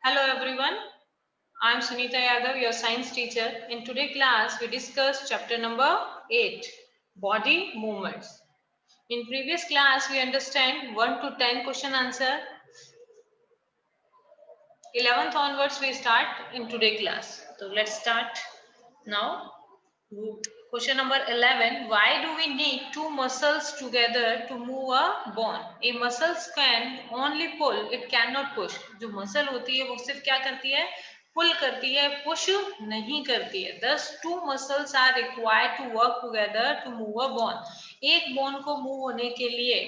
Hello everyone, I am Sunita Yadav, your science teacher. In today's class, we discuss chapter number 8, Body Movements. In previous class, we understand 1 to 10 question answer. 11th onwards, we start in today's class. So let's start now. Question number 11, why do we need two muscles together to move a bone? A muscle can only pull, it cannot push. जो muscle होती है वो सिर्फ क्या करती है? Pull करती है, push नहीं करती है. Thus two muscles are required to work together to move a bone. एक bone को move होने के लिए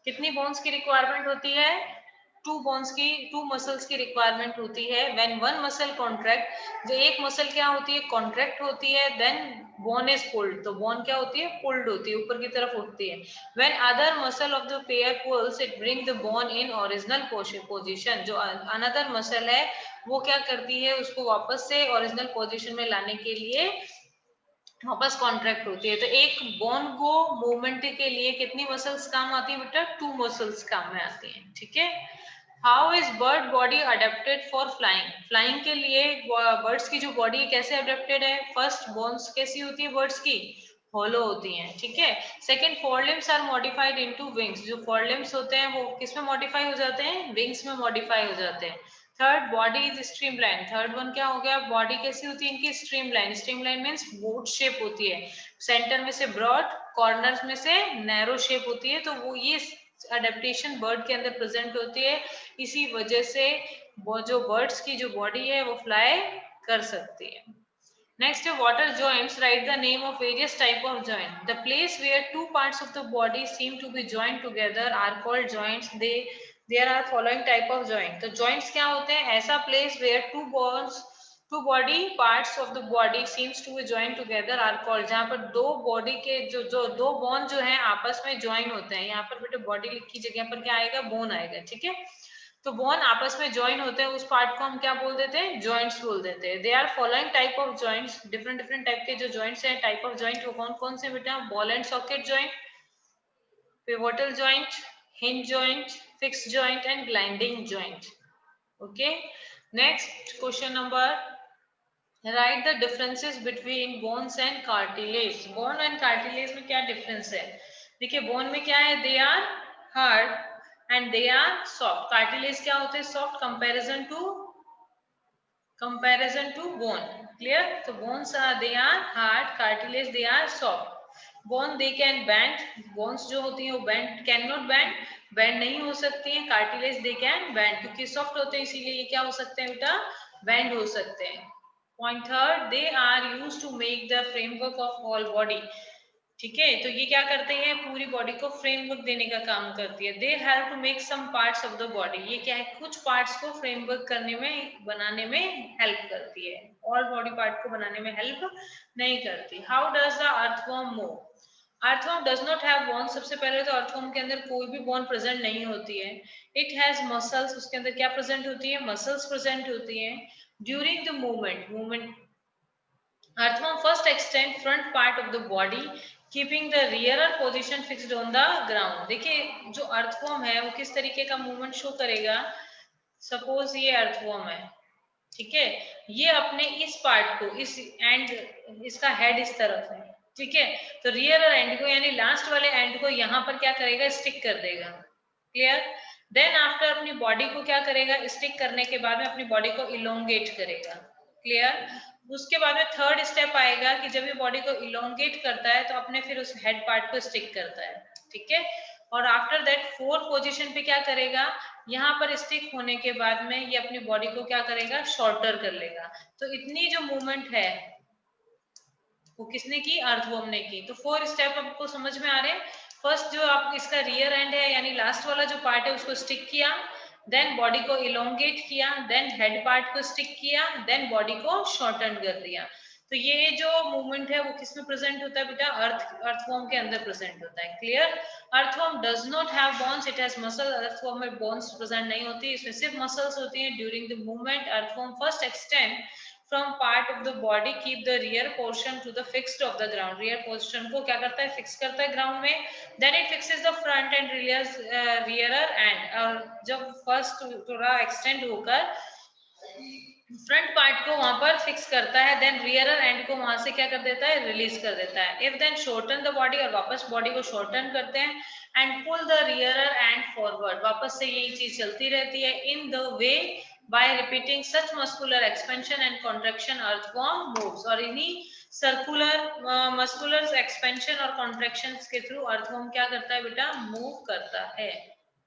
कितनी bones की requirement होती है? टू मसल्स की रिक्वायरमेंट होती है. व्हेन वन मसल कॉन्ट्रैक्ट, जो एक मसल क्या होती है? कॉन्ट्रैक्ट होती है. देन बोन इज पुल्ड, तो बोन क्या होती है? पुल्ड होती है, ऊपर की तरफ उठती है. When other muscle of the pair pulls, it bring the bone in original position. जो अनदर मसल है वो क्या करती है? उसको वापस से ओरिजिनल पोजीशन में लाने के लिए वापस कॉन्ट्रैक्ट होती है. तो एक बोन को मूवमेंट के लिए कितनी मसल्स काम आती है बेटा? टू मसल्स काम में आती हैं. ठीक है. How is bird body adapted for flying? Flying के लिए बर्ड्स की जो बॉडी कैसे अडेप्टेड है? फर्स्ट, बोन्स कैसी होती है बर्ड्स की? हॉलो होती हैं. ठीक है. Second, forelimbs are modified into wings. जो फोरलिम्स होते हैं वो किस में मॉडिफाई हो जाते हैं? विंग्स में मॉडिफाई हो जाते हैं. Third, body is streamline. Third one क्या हो गया? बॉडी कैसी होती है इनकी? Streamline. Streamline means boat shape होती है. सेंटर में से ब्रॉड, कॉर्नर्स में से नैरो शेप होती है. तो वो ये अडेप्टेशन बर्ड के अंदर प्रेजेंट होती है. इसी वजह से वो जो बर्ड्स की जो बॉडी है वो फ्लाई कर सकती है. Next, water joints. Write the name of various type of joint. The place where two parts of the body seem to be joined together are called joints. There are following type of joint. तो joints क्या होते हैं? ऐसा place where two body parts of the body seems to be joined together are called. जहाँ पर दो body के जो दो bone जो हैं आपस में join होते हैं. यहाँ पर बेटे body की जगह पर क्या आएगा? bone आएगा. ठीक है. तो बोन आपस में ज्वाइन होते हैं, उस पार्ट को हम क्या बोल देते हैं? जॉइंट्स बोल देते हैं. They are following type of joints. Different different type के जो जॉइंट्स हैं, टाइप ऑफ जॉइंट वो कौन कौन से बेटा? Ball and socket joint, pivotal joint, hinge joint, fix joint and gliding joint. Okay. Next question number, write the differences between bones and cartilage. Bone and cartilage में क्या difference है? देखिए, bone में क्या है? They are hard and they are soft. Cartilage क्या होते हैं? Soft comparison to bone. Clear? So bones are, they are hard, cartilage they are soft. Bone they can bend. Bones जो होती हैं वो bend, cannot bend नहीं हो सकती हैं. cartilage they can bend, क्योंकि soft होते हैं इसीलिए ये क्या हो सकते हैं बेटा? bend हो सकते हैं. Point third, they are used to make the framework of all body. ठीक है. तो ये क्या करते हैं? पूरी बॉडी को फ्रेमवर्क देने का काम करती है. They help to make some parts of the body. ये क्या है? कुछ पार्ट्स को फ्रेमवर्क करने में, बनाने में हेल्प करती है. ऑल बॉडी पार्ट को बनाने में हेल्प नहीं करती. How does the earthworm move? Earthworm does not have bone. सबसे पहले तो अर्थवर्म के अंदर कोई भी बोन प्रेजेंट नहीं होती है. It has muscles. उसके अंदर क्या प्रेजेंट होती है? मसल्स प्रेजेंट होती है. During the movement earthworm first extend front part of the body, keeping the rearer position fixed on the ground. देखिए, जो earthworm है वो किस तरीके का मूवमेंट शो करेगा? सपोज ये earthworm है. ठीक है. ये अपने इस पार्ट को, इस एंड, इसका हेड इस तरफ है. ठीक है. तो रियर एंड को, यानी लास्ट वाले एंड को यहाँ पर क्या करेगा? स्टिक कर देगा. क्लियर? देन आफ्टर अपनी बॉडी को क्या करेगा? स्टिक करने के बाद में अपनी बॉडी को इलोंगेट करेगा. क्लियर? उसके बाद में थर्ड स्टेप आएगा कि जब ये बॉडी को इलोंगेट करता है तो अपने फिर उस हेड पार्ट को स्टिक करता है. ठीक है. और आफ्टर दैट फोर्थ पोजीशन पे क्या करेगा? यहाँ पर स्टिक होने के बाद में ये अपनी बॉडी को क्या करेगा? शॉर्टर कर लेगा. तो इतनी जो मूवमेंट है वो किसने की? अर्थवर्म ने की. तो 4 स्टेप आपको समझ में आ रहे हैं. फर्स्ट, जो आप इसका रियर एंड है यानी लास्ट वाला जो पार्ट है उसको स्टिक किया, देन बॉडी को इलोंगेट किया, देन हेड पार्ट को स्टिक किया, देन बॉडी को शॉर्टन कर दिया. तो ये जो मूवमेंट है वो किसमें प्रेजेंट होता है बेटा? अर्थवर्म के अंदर प्रेजेंट होता है. Clear? Earthworm does not have bones, it has muscle. Earthworm में बोन्स प्रेजेंट नहीं होती, इसमें सिर्फ मसल्स होती हैं. During the movement earthworm first extend from part of the body, keep the rear portion to the fixed of the ground. rear portion को क्या करता है? fix करता है ground में. then it fixes the front and rearer end. और जब first थोड़ा extend होकर फ्रंट पार्ट को वहां पर फिक्स करता है, देन रियर एंड को वहां से क्या कर देता है, रिलीज कर देता है। If then shorten the body, और वापस बॉडी को शॉर्टन करते हैं, and pull the rear end forward, वापस से यही चीज चलती रहती है। In the way by repeating such muscular expansion and contraction earthworm moves, और इन्हीं सर्कुलर मस्कुलर एक्सपेंशन और कॉन्ट्रैक्शन के थ्रू अर्थवॉर्म क्या करता है बेटा, मूव करता है।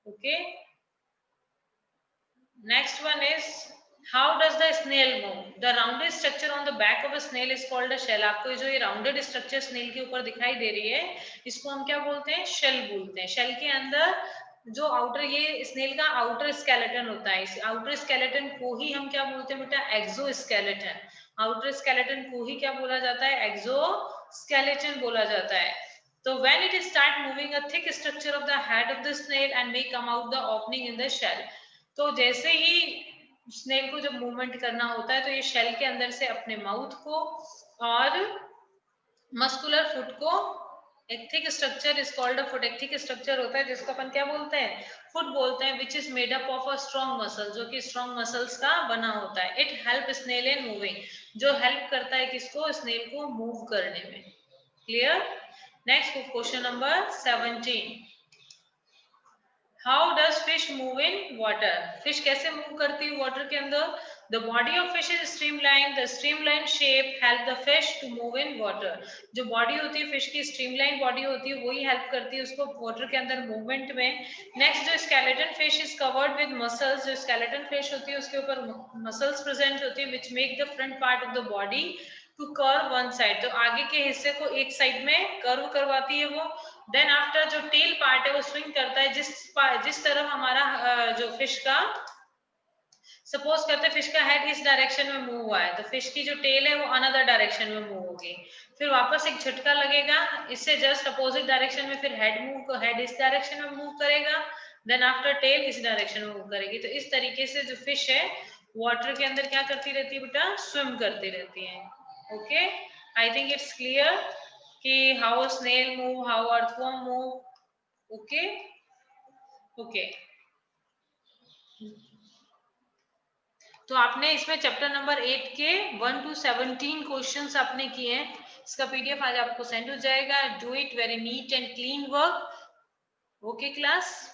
Okay, next one is how does the snail move? The rounded structure on the back of a snail is called a shell. आपको जो ये rounded structure snail के ऊपर दिखाई दे रही है, इसको हम क्या बोलते हैं, shell बोलते हैं। shell के अंदर जो आउटर, ये स्नेल का आउटर स्केलेटन होता है, इस आउटर स्केलेटन को ही हम क्या बोलते हैं बेटा, एक्सो स्केलेटन। आउटर स्केलेटन को ही क्या बोला जाता है, एक्सो स्केलेटन बोला जाता है। तो when it start moving, a thick structure of the head of the snail and may come out the opening in the shell. तो जैसे ही स्नेल को जब मूवमेंट करना होता है, तो ये शेल के अंदर से अपने माउथ को और मस्कुलर फुट को, एक thick structure is called a foot, एक थिक स्ट्रक्चर होता है जिसको अपन क्या बोलते हैं, फुट बोलते हैं, which is made up of a strong muscle, जो कि स्ट्रॉन्ग मसल्स का बना होता है। It help snail in moving, जो हेल्प करता है किसको, स्नेल को मूव करने में। Clear? Next question number 17, how does fish move in water? Fish कैसे मूव करती है वाटर के अंदर? The body of fish is streamline, the streamline shape help the fish to move in water. जो body होती है फिश की, streamline body होती है, वही हेल्प करती है उसको वाटर के अंदर मूवमेंट में। नेक्स्ट, जो skeleton fish is covered with muscles, जो स्केलेटन फिश होती है उसके ऊपर मसल्स प्रेजेंट होती है, which make the front part of the body to curve one side, तो आगे के हिस्से को एक साइड में कर्व करवाती है वो। देन आफ्टर जो टेल पार्ट है वो स्विंग करता है, जिस तरफ हमारा जो फिश का, सपोज करते फिश का हेड इस डायरेक्शन में मूव हुआ है, तो फिश की जो टेल है वो अनदर डायरेक्शन में मूव होगी। फिर वापस एक झटका लगेगा इससे जस्ट अपोजिट डायरेक्शन में, फिर हेड इस डायरेक्शन में मूव करेगा, देन आफ्टर टेल इस डायरेक्शन में मूव करेगी। तो इस तरीके से जो फिश है वाटर के अंदर क्या करती रहती है बेटा, स्विम करती रहती है। Okay, I think it's clear कि how snail move, how earthworm move. Okay okay, तो आपने इसमें चैप्टर नंबर 8 के 1 to 17 क्वेश्चंस आपने किए हैं। इसका पीडीएफ आज आपको सेंड हो जाएगा। Do it very neat and clean work. Okay class.